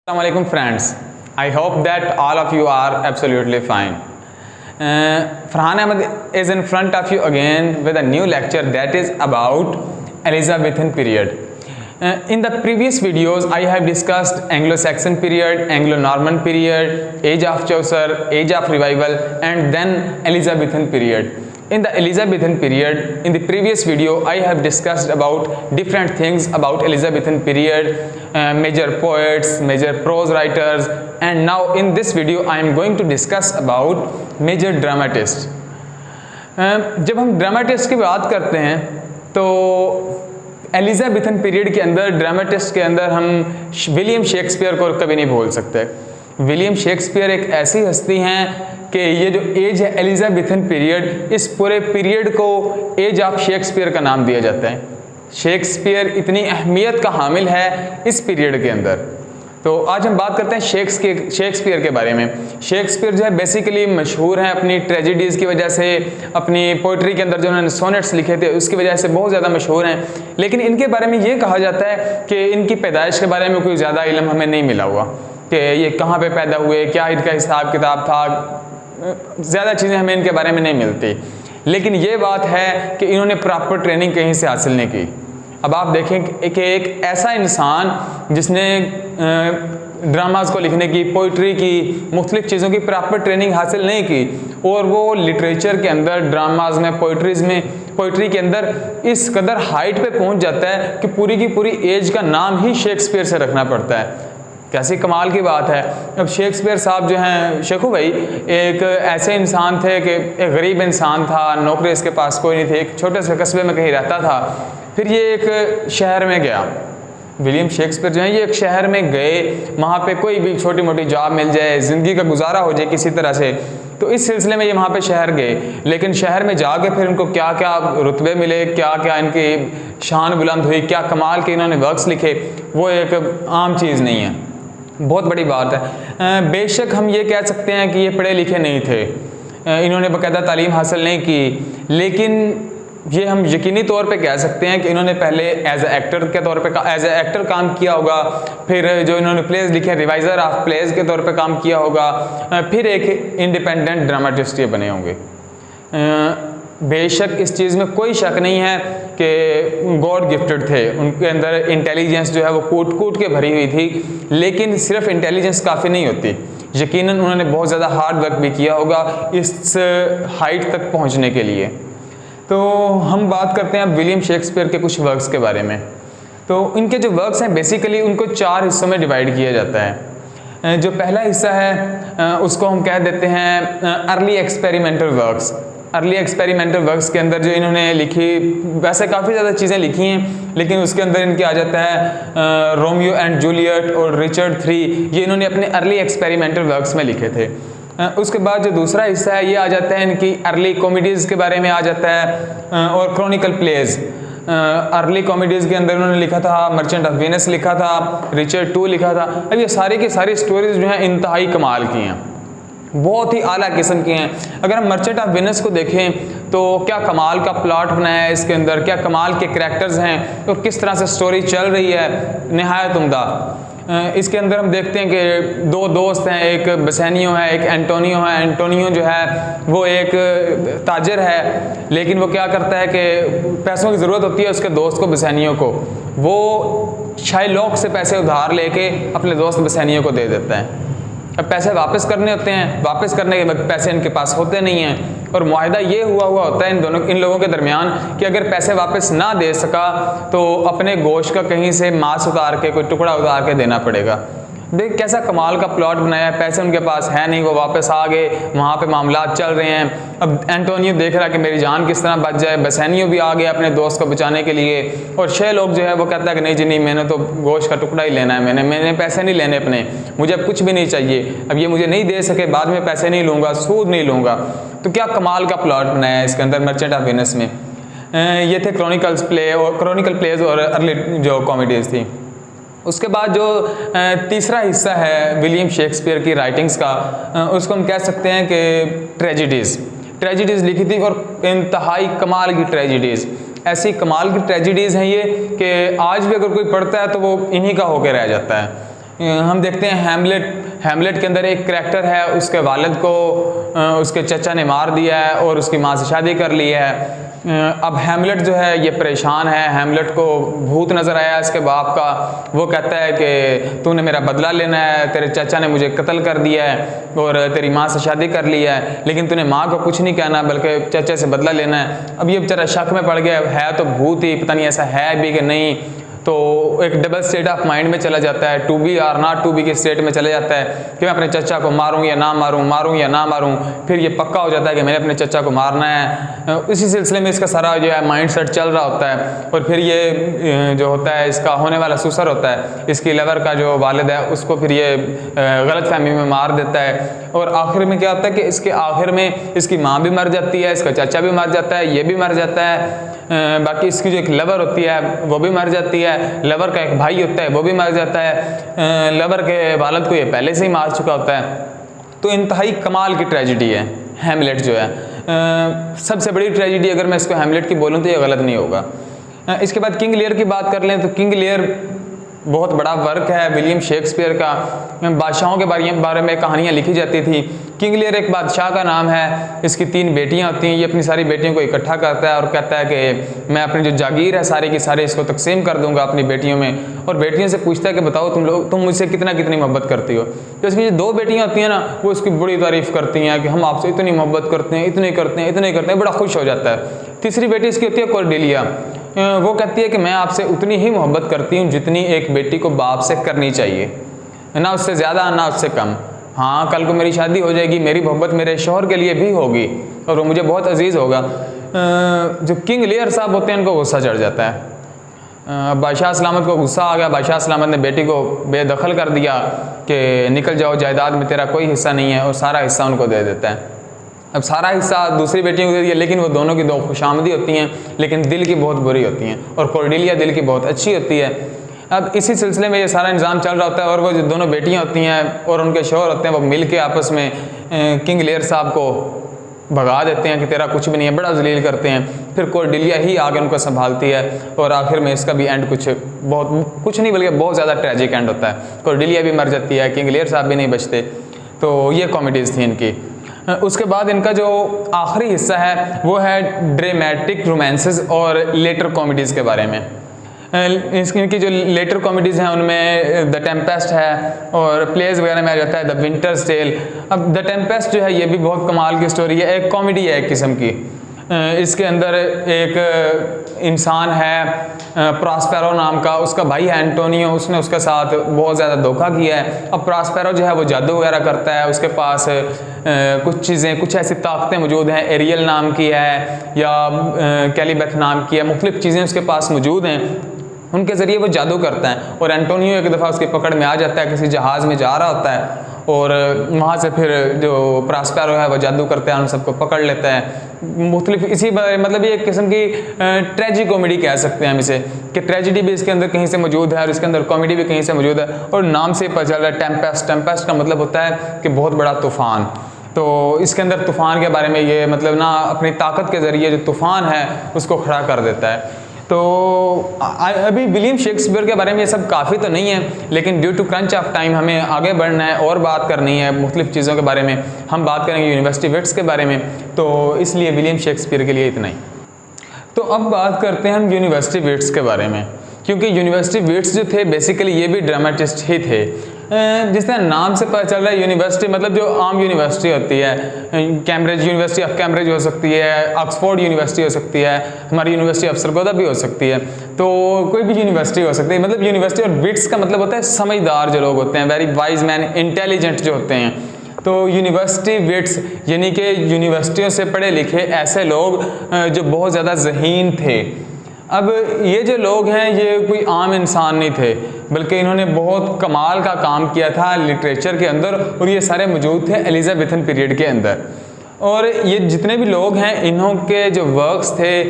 Assalamualaikum friends. I hope that all of you are absolutely fine. Farhan Ahmed is in front of you again with a new lecture that is about Elizabethan period. In the previous videos I have discussed Anglo-Saxon period, Anglo-Norman period, Age of Chaucer, Age of Revival and then Elizabethan period. In the Elizabethan period, in the previous video, I have discussed about different things about Elizabethan period, major poets, major prose writers, and now in this video, I am going to discuss about major dramatists. जब हम dramatist की बात करते हैं तो Elizabethan period के अंदर dramatist के अंदर हम विलियम शेक्सपियर को कभी नहीं भूल सकते। विलियम शेक्सपियर एक ऐसी हस्ती हैं कि ये जो एज है एलिजाबेथन पीरियड, इस पूरे पीरियड को एज ऑफ शेक्सपियर का नाम दिया जाता है। शेक्सपियर इतनी अहमियत का हामिल है इस पीरियड के अंदर। तो आज हम बात करते हैं शेक्सपियर के बारे में। शेक्सपियर जो है बेसिकली मशहूर हैं अपनी ट्रेजिडीज़ की वजह से, अपनी पोइट्री के अंदर जो उन्होंने सोनेट्स लिखे थे उसकी वजह से बहुत ज़्यादा मशहूर हैं। लेकिन इनके बारे में ये कहा जाता है कि इनकी पैदाइश के बारे में कोई ज़्यादा इल्म हमें नहीं मिला हुआ कि ये कहाँ पे पैदा हुए, क्या इनका हिसाब किताब था, ज़्यादा चीज़ें हमें इनके बारे में नहीं मिलती। लेकिन ये बात है कि इन्होंने प्रॉपर ट्रेनिंग कहीं से हासिल नहीं की। अब आप देखें कि एक ऐसा इंसान जिसने ड्रामाज को लिखने की, पोइट्री की, मुख्तलिफ चीज़ों की प्रॉपर ट्रेनिंग हासिल नहीं की और वो लिटरेचर के अंदर, ड्रामाज में, पोइट्री के अंदर इस कदर हाइट पे पहुंच जाता है कि पूरी की पूरी एज का नाम ही शेक्सपियर से रखना पड़ता है। कैसी कमाल की बात है। अब शेक्सपियर साहब जो हैं, शेखू भाई एक ऐसे इंसान थे कि एक गरीब इंसान था, नौकरी इसके पास कोई नहीं थी, एक छोटे से कस्बे में कहीं रहता था। फिर ये एक शहर में गया। विलियम शेक्सपियर जो है ये एक शहर में गए, वहाँ पे कोई भी छोटी मोटी जॉब मिल जाए, ज़िंदगी का गुजारा हो जाए किसी तरह से, तो इस सिलसिले में ये वहाँ पे शहर गए। लेकिन शहर में जाके फिर इनको क्या क्या रुतबे मिले, क्या क्या इनकी शान बुलंद हुई, क्या कमाल के इन्होंने वर्क्स लिखे, वो एक आम चीज़ नहीं है, बहुत बड़ी बात है। बेशक हम ये कह सकते हैं कि ये पढ़े लिखे नहीं थे, इन्होंने बाकायदा तालीम हासिल नहीं की, लेकिन ये हम यकीनी तौर पे कह सकते हैं कि इन्होंने पहले एज एक्टर के तौर पे एज एक्टर काम किया होगा, फिर जो इन्होंने प्लेज लिखे रिवाइज़र ऑफ प्लेज के तौर पे काम किया होगा, फिर एक इंडिपेंडेंट ड्रामेटिस्ट ये बने होंगे। बेशक इस चीज़ में कोई शक नहीं है कि गॉड गिफ्टेड थे, उनके अंदर इंटेलिजेंस जो है वो कूट कूट के भरी हुई थी। लेकिन सिर्फ इंटेलिजेंस काफ़ी नहीं होती, यकीनन उन्होंने बहुत ज़्यादा हार्ड वर्क भी किया होगा इस हाइट तक पहुंचने के लिए। तो हम बात करते हैं अब विलियम शेक्सपियर के कुछ वर्क्स के बारे में। तो इनके जो वर्क्स हैं बेसिकली उनको 4 हिस्सों में डिवाइड किया जाता है। जो पहला हिस्सा है उसको हम कह देते हैं early experimental works. Early experimental works के अंदर जो इन्होंने लिखी, वैसे काफ़ी ज़्यादा चीज़ें लिखी हैं, लेकिन उसके अंदर इनके आ जाता है रोमियो एंड जूलियट और रिचर्ड III, ये इन्होंने अपने अर्ली एक्सपेरिमेंटल वर्क्स में लिखे थे। उसके बाद जो दूसरा हिस्सा है ये आ जाता है इनकी अर्ली कॉमेडीज़ के बारे में आ जाता है और क्रॉनिकल प्लेज। अर्ली कॉमेडीज़ के अंदर उन्होंने लिखा था मर्चेंट ऑफ वेनिस लिखा था, रिचर्ड II लिखा था। अब ये सारी की सारी स्टोरीज जो हैं इंतहाई कमाल की हैं, बहुत ही आला किस्म की हैं। अगर हम मर्चेंट ऑफ वेनिस को देखें तो क्या कमाल का प्लॉट बनाया है इसके अंदर, क्या कमाल के कैरेक्टर्स हैं और किस तरह से स्टोरी चल रही है, निहायत उम्दा। इसके अंदर हम देखते हैं कि 2 दोस्त हैं, एक बसेनियो है, एक एंटोनियो है। एंटोनियो जो है वो एक ताजर है, लेकिन वो क्या करता है कि पैसों की ज़रूरत होती है उसके दोस्त को, बसेनियो को, वो शाइलॉक से पैसे उधार लेके अपने दोस्त बसेनियो को दे देता है। अब पैसे वापस करने होते हैं, वापस करने के वक्त पैसे इनके पास होते नहीं हैं और मुआहिदा ये हुआ होता है इन लोगों के दरमियान कि अगर पैसे वापस ना दे सका तो अपने गोश्त का कहीं से मांस उतार के, कोई टुकड़ा उतार के देना पड़ेगा। देख कैसा कमाल का प्लॉट बनाया है, पैसे उनके पास है नहीं, वो वापस आ गए, वहाँ पे मामलात चल रहे हैं। अब एंटोनियो देख रहा है कि मेरी जान किस तरह बच जाए, बसेनियो भी आ गया अपने दोस्त को बचाने के लिए, और 6 लोग जो है वो कहता है कि नहीं जी नहीं, मैंने तो गोश्त का टुकड़ा ही लेना है, मैंने पैसे नहीं लेने अपने, मुझे अब कुछ भी नहीं चाहिए, अब ये मुझे नहीं दे सके, बाद में पैसे नहीं लूँगा, सूद नहीं लूँगा। तो क्या कमाल का प्लॉट बनाया है इसके अंदर मर्चेंट ऑफ वेनिस में। ये थे क्रॉनिकल प्लेज और अर्ली जो कॉमेडीज़ थी। उसके बाद जो तीसरा हिस्सा है विलियम शेक्सपियर की राइटिंग्स का, उसको हम कह सकते हैं कि ट्रेजिडीज़ लिखी थी और इंतहाई कमाल की ट्रेजिडीज़। ऐसी कमाल की ट्रेजिडीज़ हैं ये कि आज भी अगर कोई पढ़ता है तो वो इन्हीं का होकर रह जाता है। हम देखते हैं हैमलेट के अंदर एक करैक्टर है, उसके वालिद को उसके चचा ने मार दिया है और उसकी माँ से शादी कर ली है। अब हैमलेट जो है ये परेशान है, हैमलेट को भूत नज़र आया इसके बाप का। वो कहता है कि तूने मेरा बदला लेना है, तेरे चाचा ने मुझे कत्ल कर दिया है और तेरी माँ से शादी कर ली है, लेकिन तूने माँ को कुछ नहीं कहना बल्कि चाचा से बदला लेना है। अब ये बेचारा शक में पड़ गया, है तो भूत ही, पता नहीं ऐसा है भी कि नहीं। तो एक डबल स्टेट ऑफ माइंड में चला जाता है, टू बी और नॉट टू बी के स्टेट में चला जाता है कि मैं अपने चचा को मारूं या ना मारूं, मारूं या ना मारूं। फिर ये पक्का हो जाता है कि मैंने अपने चचा को मारना है। इसी सिलसिले में इसका सारा जो है माइंड सेट चल रहा होता है। और फिर ये जो होता है इसका होने वाला सुसर होता है, इसकी लवर का जो वालिद है उसको फिर ये गलत फहमी में मार देता है। और आखिर में क्या होता है कि इसके आखिर में इसकी माँ भी मर जाती है, इसका चाचा भी मर जाता है, ये भी मर जाता है, बाकी इसकी जो एक लवर होती है वो भी मर जाती है, लवर का एक भाई होता है वो भी मर जाता है, लवर के वालिद को ये पहले से ही मार चुका होता है। तो इंतहाई कमाल की ट्रेजिडी है हैमलेट जो है। सबसे बड़ी ट्रेजिडी अगर मैं इसको हैमलेट की बोलूँ तो ये गलत नहीं होगा। इसके बाद किंग लियर की बात कर लें तो किंग लियर बहुत बड़ा वर्क है विलियम शेक्सपियर का। बादशाहों के बारे में कहानियाँ लिखी जाती थी। किंग लियर एक बादशाह का नाम है, इसकी 3 बेटियां होती हैं। ये अपनी सारी बेटियों को इकट्ठा करता है और कहता है कि मैं अपनी जो जागीर है सारी की सारी इसको तकसीम कर दूंगा अपनी बेटियों में। और बेटियों से पूछता है कि बताओ तुम मुझसे कितनी मोहब्बत करती हो। तो इसकी जो 2 बेटियाँ होती हैं ना वो इसकी बड़ी तारीफ़ करती हैं कि हम आपसे इतनी मोहब्बत करते हैं, इतने करते हैं, बड़ा खुश हो जाता है। तीसरी बेटी इसकी होती है कॉर्डेलिया। वो कहती है कि मैं आपसे उतनी ही मोहब्बत करती हूँ जितनी एक बेटी को बाप से करनी चाहिए, ना उससे ज़्यादा ना उससे कम। हाँ, कल को मेरी शादी हो जाएगी, मेरी मोहब्बत मेरे शौहर के लिए भी होगी और वो मुझे बहुत अजीज़ होगा। जो किंग लियर साहब होते हैं उनको गुस्सा चढ़ जाता है। बादशाह सलामत को गुस्सा आ गया। बादशाह सलामत ने बेटी को बेदखल कर दिया कि निकल जाओ, जायदाद में तेरा कोई हिस्सा नहीं है, और सारा हिस्सा उनको दे देता है। अब सारा हिस्सा दूसरी बेटियों को दे दिया, लेकिन वो दोनों की 2 खुशामदी होती हैं लेकिन दिल की बहुत बुरी होती हैं, और कॉर्डेलिया दिल की बहुत अच्छी होती है। अब इसी सिलसिले में ये सारा निज़ाम चल रहा होता है और वो जो दोनों बेटियां होती हैं और उनके शौहर होते हैं वो मिल के आपस में किंग लियर साहब को भगा देते हैं कि तेरा कुछ भी नहीं है, बड़ा जलील करते हैं। फिर कॉर्डेलिया ही आगे उनको संभालती है और आखिर में इसका भी एंड कुछ नहीं बल्कि बहुत ज़्यादा ट्रेजिक एंड होता है। कॉर्डेलिया भी मर जाती है, किंग लियर साहब भी नहीं बचते। तो ये कॉमेडीज़ थी इनकी। उसके बाद इनका जो आखिरी हिस्सा है वो है ड्रामेटिक रोमांसेस और लेटर कॉमेडीज़ के बारे में। इनकी जो लेटर कॉमेडीज़ हैं उनमें द टेम्पेस्ट है और प्लेज वगैरह में आ जाता है द विंटर्स टेल। अब द टेम्पेस्ट जो है ये भी बहुत कमाल की स्टोरी है, एक कॉमेडी है एक किस्म की। इसके अंदर एक इंसान है प्रॉस्पेरो नाम का, उसका भाई है एंटोनियो, उसने उसके साथ बहुत ज़्यादा धोखा किया है। अब प्रॉस्पेरो जो है वो जादू वगैरह करता है, उसके पास कुछ चीज़ें, कुछ ऐसी ताकतें मौजूद हैं, एरियल नाम की है या कैलिबेथ नाम की है, मुख्तलिफ चीज़ें उसके पास मौजूद हैं, उनके ज़रिए वो जादू करता है। और एंटोनियो एक दफ़ा उसकी पकड़ में आ जाता है, किसी जहाज़ में जा रहा होता है और वहाँ से फिर जो प्रॉस्पेरो है वो जादू करता है, उन सबको पकड़ लेता है। मुख्तलिफ इसी मतलब ये एक किस्म की ट्रेजी कॉमेडी कह सकते हैं हम इसे, कि ट्रेजिडी भी इसके अंदर कहीं से मौजूद है और इसके अंदर कॉमेडी भी कहीं से मौजूद है। और नाम से पता चल रहा है टेम्पेस्ट। टेम्पेस्ट का मतलब होता है कि बहुत बड़ा तूफ़ान। तो इसके अंदर तूफ़ान के बारे में ये मतलब ना अपनी ताकत के ज़रिए जो तूफ़ान है उसको खड़ा कर देता है। तो अभी विलियम शेक्सपियर के बारे में ये सब काफ़ी तो नहीं है, लेकिन due to crunch of time हमें आगे बढ़ना है और बात करनी है मुख्तलिफ चीज़ों के बारे में। हम बात करेंगे यूनिवर्सिटी विट्स के बारे में, तो इसलिए विलियम शेक्सपियर के लिए इतना ही। तो अब बात करते हैं हम यूनिवर्सिटी विट्स के बारे में, क्योंकि यूनिवर्सिटी विट्स जो थे बेसिकली ये भी ड्रामेटिस्ट ही थे। जिस तरह नाम से पता चल रहा है यूनिवर्सिटी मतलब जो आम यूनिवर्सिटी होती है, कैम्ब्रिज, यूनिवर्सिटी ऑफ कैम्ब्रिज हो सकती है, ऑक्सफोर्ड यूनिवर्सिटी हो सकती है, हमारी यूनिवर्सिटी ऑफ सरगोदा भी हो सकती है, तो कोई भी यूनिवर्सिटी हो सकती है। मतलब यूनिवर्सिटी और विट्स का मतलब होता है समझदार जो लोग होते हैं, वेरी वाइज मैन, इंटेलिजेंट जो होते हैं। तो यूनिवर्सिटी विट्स यानी कि यूनिवर्सिटियों से पढ़े लिखे ऐसे लोग जो बहुत ज़्यादा ज़हीन थे। अब ये जो लोग हैं ये कोई आम इंसान नहीं थे, बल्कि इन्होंने बहुत कमाल का काम किया था लिटरेचर के अंदर, और ये सारे मौजूद थे एलिजाबेथन पीरियड के अंदर। और ये जितने भी लोग हैं इन्हों के जो वर्क्स थे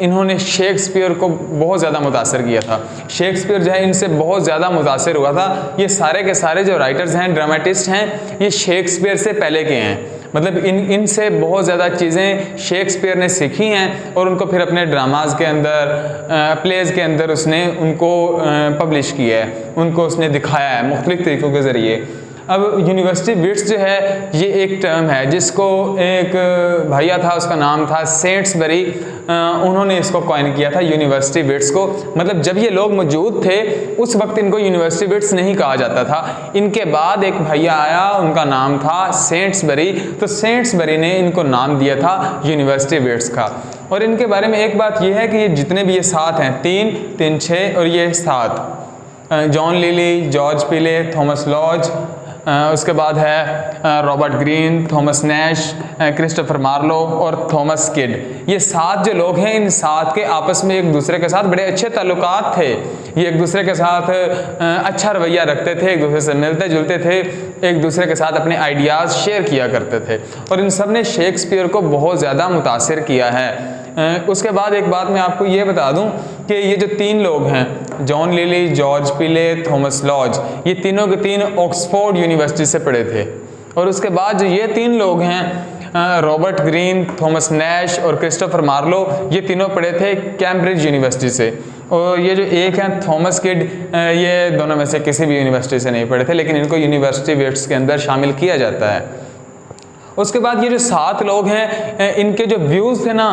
इन्होंने शेक्सपियर को बहुत ज़्यादा मुतासर किया था। शेक्सपियर जो है इनसे बहुत ज़्यादा मुतासर हुआ था। ये सारे के सारे जो राइटर्स हैं, ड्रामेटिस्ट हैं, ये शेक्सपियर से पहले के हैं। मतलब इनसे बहुत ज़्यादा चीज़ें शेक्सपियर ने सीखी हैं और उनको फिर अपने ड्रामाज के अंदर, प्लेज के अंदर उसने उनको पब्लिश किया है, उनको उसने दिखाया है मुख्तलिफ तरीक़ों के ज़रिए। अब यूनिवर्सिटी विट्स जो है ये एक टर्म है जिसको एक भैया था, उसका नाम था सेंट्सबरी, उन्होंने इसको कॉइन किया था यूनिवर्सिटी विट्स को। मतलब जब ये लोग मौजूद थे उस वक्त इनको यूनिवर्सिटी विट्स नहीं कहा जाता था। इनके बाद एक भैया आया, उनका नाम था सेंट्सबरी, तो सेंट्सबरी ने इनको नाम दिया था यूनिवर्सिटी विट्स का। और इनके बारे में एक बात यह है कि ये जितने भी ये 7 हैं, 3, 6 और ये 7, John Lyly, George Peele, Thomas Lodge, उसके बाद है Robert Greene, Thomas Nashe, Christopher Marlowe और थॉमस किड। ये 7 जो लोग हैं, इन 7 के आपस में एक दूसरे के साथ बड़े अच्छे ताल्लुकात थे। ये एक दूसरे के साथ अच्छा रवैया रखते थे, एक दूसरे से मिलते जुलते थे, एक दूसरे के साथ अपने आइडियाज़ शेयर किया करते थे और इन सब ने शेक्सपियर को बहुत ज़्यादा मुतासिर किया है। उसके बाद एक बात मैं आपको ये बता दूं कि ये जो 3 लोग हैं, John Lyly, George Peele, Thomas laws, ये तीनों के 3 ऑक्सफोर्ड यूनिवर्सिटी से पढ़े थे। और उसके बाद जो ये 3 लोग हैं, रॉबर्ट ग्रीन, थॉमस नैश और क्रिस्टोफर मार्लो, ये तीनों पढ़े थे कैम्ब्रिज यूनिवर्सिटी से। और ये जो एक हैं थॉमस किड, ये दोनों में से किसी भी यूनिवर्सिटी से नहीं पढ़े थे, लेकिन इनको यूनिवर्सिटी विट्स के अंदर शामिल किया जाता है। उसके बाद ये जो 7 लोग हैं, इनके जो व्यूज़ थे ना,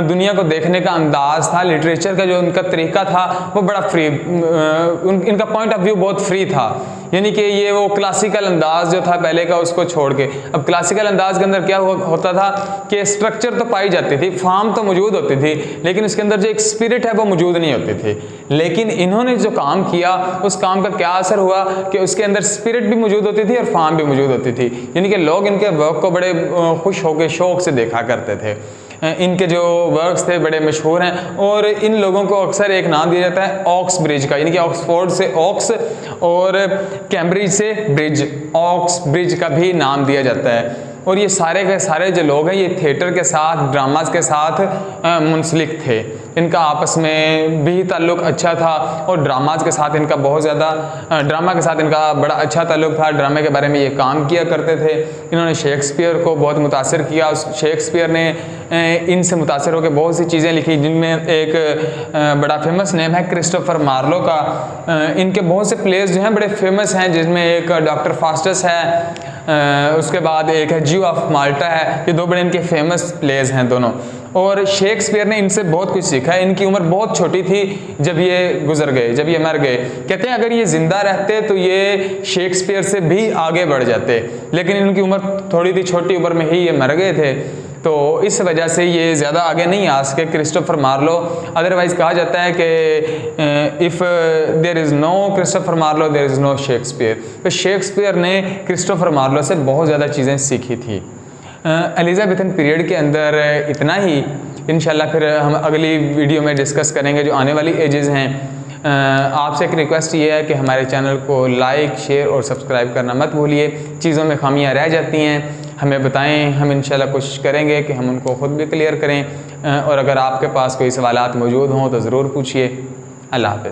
दुनिया को देखने का अंदाज़ था, लिटरेचर का जो उनका तरीका था वो बड़ा फ्री, इनका पॉइंट ऑफ व्यू बहुत फ्री था। यानी कि ये वो क्लासिकल अंदाज जो था पहले का उसको छोड़ के, अब क्लासिकल अंदाज के अंदर क्या होता था कि स्ट्रक्चर तो पाई जाती थी, फॉर्म तो मौजूद होती थी, लेकिन उसके अंदर जो एक स्पिरिट है वो मौजूद नहीं होती थी। लेकिन इन्होंने जो काम किया उस काम का क्या असर हुआ कि उसके अंदर स्पिरिट भी मौजूद होती थी और फॉर्म भी मौजूद होती थी। यानी कि लोग इनके वर्क को बड़े खुश होकर शौक से देखा करते थे। इनके जो वर्क्स थे बड़े मशहूर हैं और इन लोगों को अक्सर एक नाम दिया जाता है ऑक्स ब्रिज का, यानी कि ऑक्सफोर्ड से ऑक्स और कैम्ब्रिज से ब्रिज, ऑक्स ब्रिज का भी नाम दिया जाता है। और ये सारे के सारे जो लोग हैं ये थिएटर के साथ, ड्रामाज के साथ मुंसलिक थे। इनका आपस में भी ताल्लुक़ अच्छा था और ड्रामाज के साथ इनका बहुत ज़्यादा, ड्रामा के साथ इनका बड़ा अच्छा ताल्लुक़ था। ड्रामे के बारे में ये काम किया करते थे। इन्होंने शेक्सपियर को बहुत मुतासिर किया। शेक्सपियर ने इनसे मुतासिर होकर बहुत सी चीज़ें लिखी, जिनमें एक बड़ा फेमस नेम है क्रिस्टोफर मार्लो का। इनके बहुत से प्लेस जो हैं बड़े फेमस हैं, जिसमें एक डॉक्टर फास्टस है, उसके बाद एक है ज्यू ऑफ माल्टा है। ये 2 बड़े इनके फेमस प्लेस हैं दोनों। और शेक्सपियर ने इनसे बहुत कुछ सीखा है। इनकी उम्र बहुत छोटी थी जब ये गुजर गए, जब ये मर गए। कहते हैं अगर ये ज़िंदा रहते तो ये शेक्सपियर से भी आगे बढ़ जाते, लेकिन इनकी उम्र थोड़ी सी छोटी उम्र में ही ये मर गए थे, तो इस वजह से ये ज़्यादा आगे नहीं आ सके क्रिस्टोफर मार्लो। अदरवाइज़ कहा जाता है कि if there is no Christopher Marlowe there is no Shakespeare. तो शेक्सपियर ने क्रिस्टोफर मार्लो से बहुत ज़्यादा चीज़ें सीखी थी। एलिज़ाबेथन पीरियड के अंदर इतना ही। इंशाल्लाह फिर हम अगली वीडियो में डिस्कस करेंगे जो आने वाली एजेस हैं। आपसे एक रिक्वेस्ट ये है कि हमारे चैनल को लाइक, शेयर और सब्सक्राइब करना मत भूलिए। चीज़ों में खामियां रह जाती हैं, हमें बताएं, हम इंशाल्लाह कोशिश करेंगे कि हम उनको ख़ुद भी क्लियर करें। और अगर आपके पास कोई सवालात मौजूद हों तो ज़रूर पूछिए। अल्लाह हाफ़िज़।